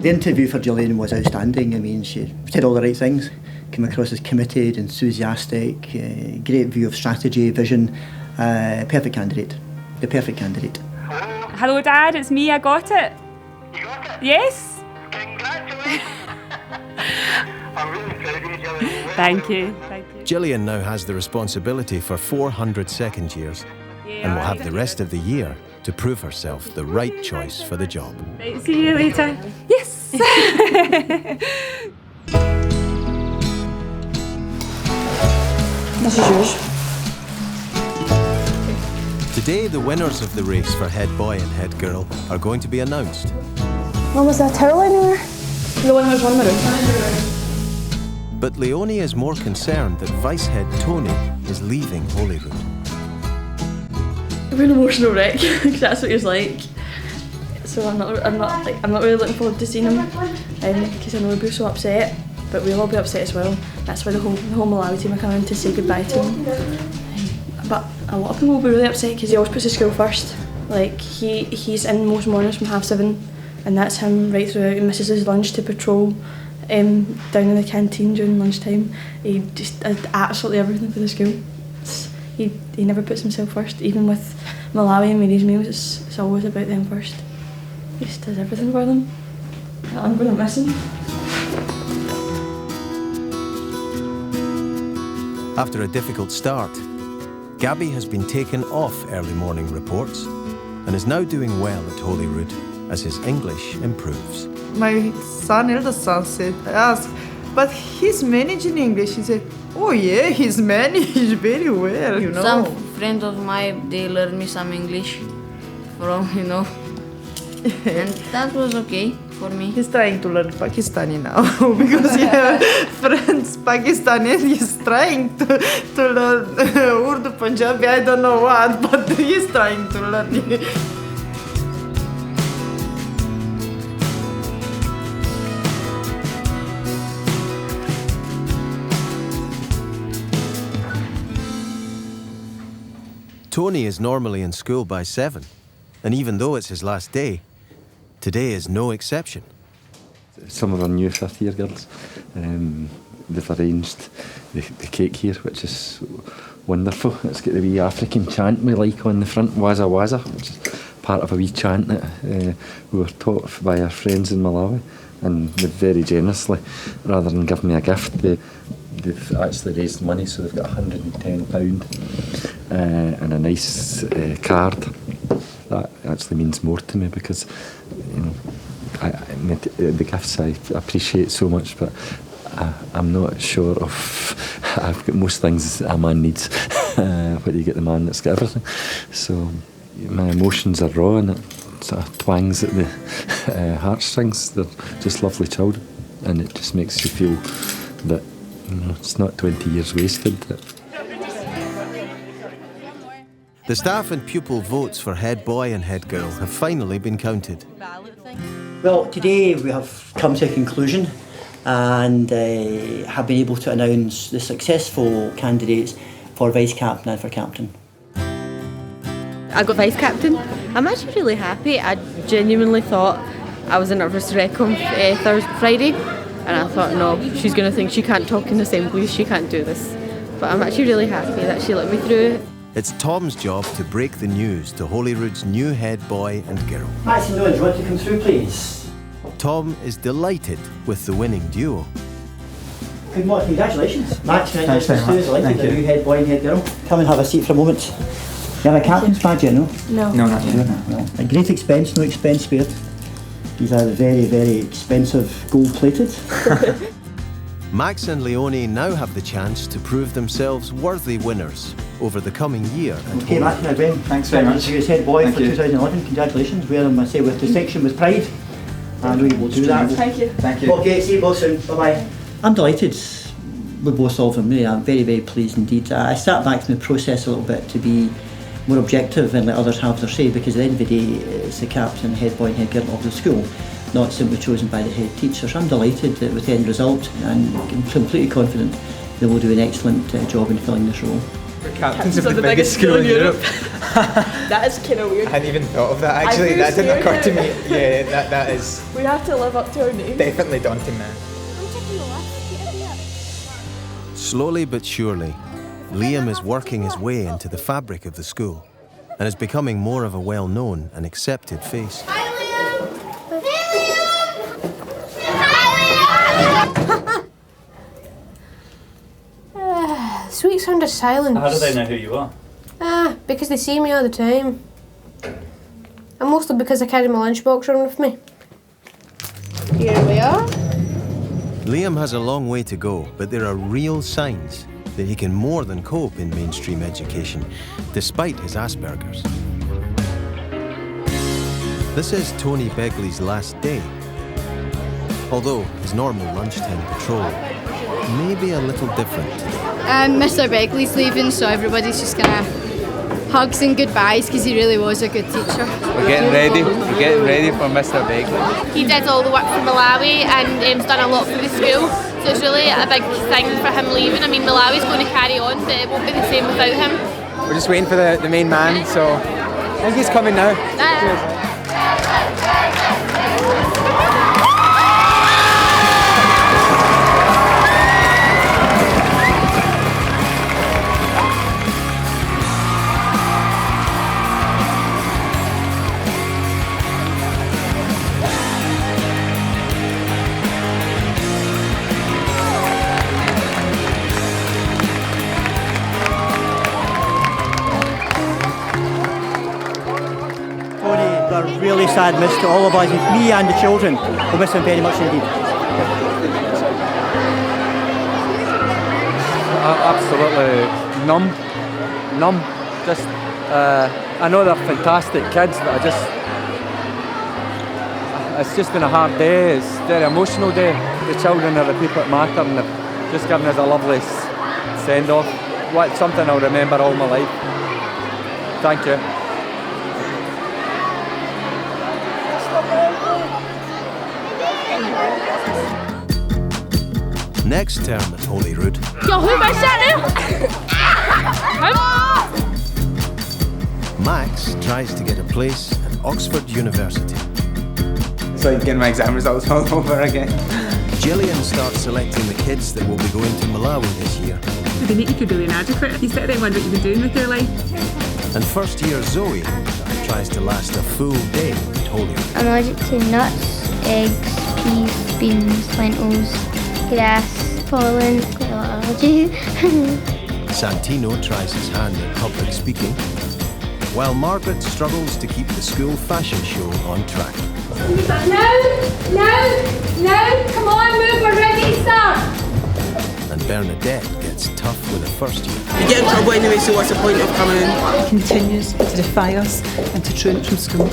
The interview for Gillian was outstanding. I mean, she said all the right things, came across as committed, enthusiastic, great view of strategy, vision, perfect candidate, the perfect candidate. Hello Dad, it's me, I got it. You got it? Yes. Congratulations. I'm really proud of you, Gillian. Thank you. Gillian now has the responsibility for 400 second years and will have the rest of the year to prove herself the right choice for the job. Right, see you later. Yes! This is yours. Today, the winners of the race for head boy and head girl are going to be announced. Mum, was there a towel anywhere? The one who's on the room. But Leonie is more concerned that vice head Tony is leaving Holyrood. I'm an emotional wreck because that's what he was like. So I'm not really looking forward to seeing him because I know he'll be so upset, but we'll all be upset as well. That's why the whole Malawi team are coming to say goodbye to him. But a lot of people will be really upset because he always puts his school first. Like he's in most mornings from 7:30, and that's him right throughout. He misses his lunch to patrol down in the canteen during lunchtime. He just did absolutely everything for the school. He never puts himself first, even with Malawi and Mary's meals, it's always about them first. He just does everything for them. I'm going to miss him. After a difficult start, Gabby has been taken off early morning reports and is now doing well at Holyrood as his English improves. My eldest son said, I asked, but he's managing English. He said, oh yeah, he's managed very well, you know. Some friends of mine, they learned me some English from, and that was okay for me. He's trying to learn Pakistani now because he has friends Pakistani. He's trying to learn Urdu, Punjabi, I don't know what, but he's trying to learn. Tony is normally in school by 7, and even though it's his last day, today is no exception. Some of our new fifth-year girls, they've arranged the cake here, which is wonderful. It's got the wee African chant we like on the front, Waza Waza, which is part of a wee chant that we were taught by our friends in Malawi, and they've very generously, rather than give me a gift, they've actually raised money, so they've got £110 and a nice card. That actually means more to me because, the gifts I appreciate so much, but I'm not sure of. I've got most things a man needs. What do you get the man that's got everything? So my emotions are raw and it sort of twangs at the heartstrings. They're just lovely children, and it just makes you feel that it's not 20 years wasted. The staff and pupil votes for head boy and head girl have finally been counted. Well, today we have come to a conclusion and have been able to announce the successful candidates for vice captain and for captain. I got vice captain. I'm actually really happy. I genuinely thought I was a nervous wreck on Friday, and I thought, no, she's going to think she can't talk in assemblies, she can't do this. But I'm actually really happy that she let me through. It's Tom's job to break the news to Holyrood's new head boy and girl. Max and Noah, do you want to come through, please? Tom is delighted with the winning duo. Good morning, congratulations. Max, thanks very much. Delighted the new head boy and head girl. Come and have a seat for a moment. You have a captain's badge, no? No. No, not yet. No. At great expense, no expense spared. These are very, very expensive, gold-plated. Max and Leonie now have the chance to prove themselves worthy winners over the coming year. Okay, Max, now Ben, thanks very much. You're head boy for 2011. Congratulations. Wear them, I say, with distinction, with pride. And we will do that. Thank you. Thank you. Okay, see you both soon. Bye-bye. I'm delighted with both of them, really. I'm very, very pleased indeed. I sat back from the process a little bit to be more objective and let others have their say, because at the end of the day, it's the captain, head boy and head girl of the school, not simply chosen by the head teacher. So I'm delighted with the end result, and I'm completely confident they will do an excellent job in filling this role. Captains of the biggest school in Europe. That is kind of weird. I hadn't even thought of that actually. That didn't occur to me. Yeah, that is We have to live up to our name. definitely daunting now. Slowly but surely, Liam is working his way into the fabric of the school and is becoming more of a well-known and accepted face. Sweet sound of silence. How do they know who you are? Because they see me all the time. And mostly because I carry my lunchbox around with me. Here we are. Liam has a long way to go, but there are real signs that he can more than cope in mainstream education, despite his Asperger's. This is Tony Begley's last day, although his normal lunchtime patrol may be a little different today. Mr. Begley's leaving, so everybody's just kind of hugs and goodbyes because he really was a good teacher. We're getting ready for Mr. Begley. He did all the work for Malawi and he's done a lot for the school, so it's really a big thing for him leaving. I mean, Malawi's going to carry on, but it won't be the same without him. We're just waiting for the main man, so I think he's coming now. Cheers. A really sad miss to all of us, me and the children. We'll miss him very much indeed. Absolutely numb. Just, I know they're fantastic kids, but it's just been a hard day. It's a very emotional day. The children are the people that matter, and they've just given us a lovely send-off. Something I'll remember all my life. Thank you. Next term at Holyrood, Yo, who am I Max tries to get a place at Oxford University. It's like getting my exam results all over again. Gillian starts selecting the kids that will be going to Malawi this year. They make you feel really inadequate. You sit there and wonder what you've been doing with your life. And first year Zoe tries to last a full day at Holyrood. I'm allergic to nuts, eggs, peas, beans, lentils, grass, pollen, quite a lot of allergies. Santino tries his hand at public speaking, while Margaret struggles to keep the school fashion show on track. No, come on, move, we're ready, start. And Bernadette gets tough with the first year. You get in trouble anyway, so what's the point of coming in? He continues to defy us and to truant from school.